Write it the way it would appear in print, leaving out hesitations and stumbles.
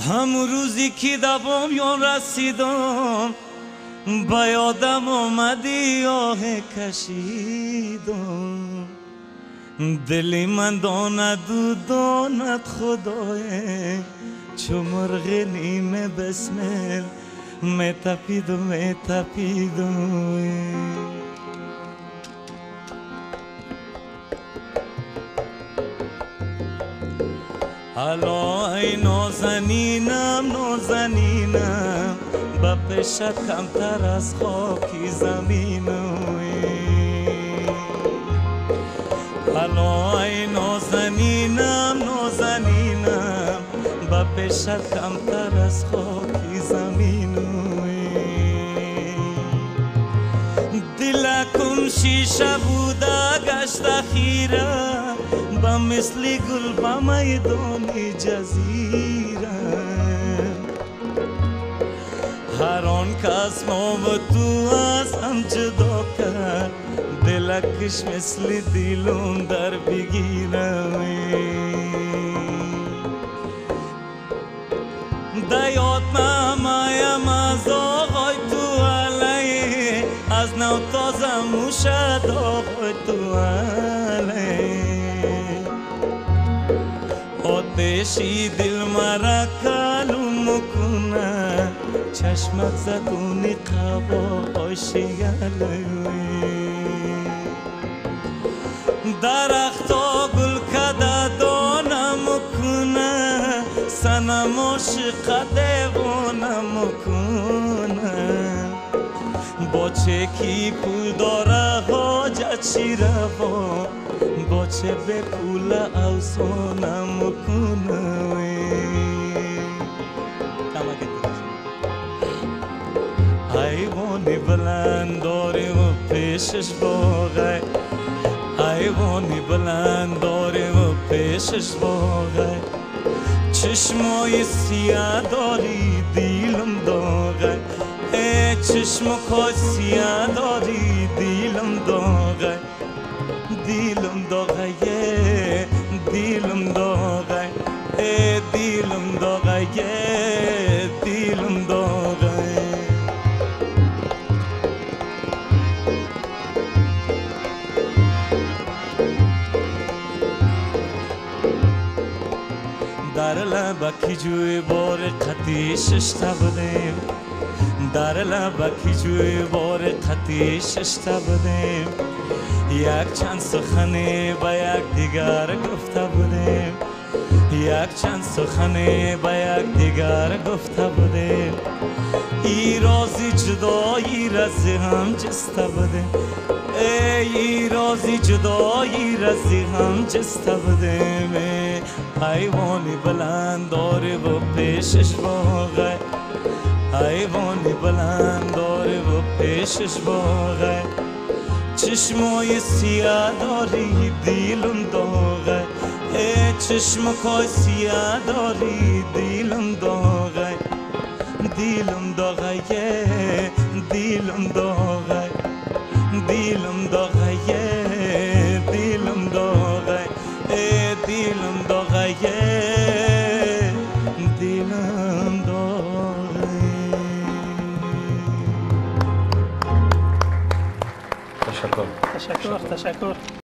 همون روزی که دوام رسیدم با یادم آمدی آه کشیدم دلی من داند و داند خدای چو مرغ نیمه بسمل می تپید و می تپید حالا ای نازنینم نازنینم با پیشت کمتر از خاکی زمینم حالا ای نازنینم نازنینم با پیشت کمتر از خاکی زمینم دلکم شیشه بوده گشت خیره با مثل گل با میدانی جزیره هر آن کس ما و تو از هم جدا کرد دلکش مثل دیلون در بگیره دیاد مایم از آقای تو علیه از نو تازه موشد آقای تو علیه آتشی دل مرا کلو مکنه چشمت زدونی قبا آشیاله درختا گل کده دانم کنه سنم عاشق دیوانم کنه با چه کی پول داره حاجت چی روا با چه به پول اوزانم کنه حیوانی بلند داری و پیشش باغه حیوانی بلند داری و پیشش باغه چشمای سیاه داری دیلم داغه ای چشمای سیاه داری دیلم داغه دیلم داغه دیلم داغه ای دیلم داغه دیلم داغه در لبکی جوی بار قطیشش تبدیم در لبکی جوی بار قطیشش تبدیم یک چند سخنی با یک دیگر گفته بودیم یک چند سخنی با یک دیگر گفته بودیم ای رازی جدایی رازی هم جسته بودیم ای رازی جدایی رازی هم جسته بودیم حیوانی بلند داره و پیشش باغه حیوانی بلند داره و پیشش باغه چشمای سیاه داری دیلم داغه ای چشمای سیاه داری دیلم داغه دیلم داغه دیلم داغه دیلم داغه دیلم داغه ای دیلم داغه دیلم داغه تشکر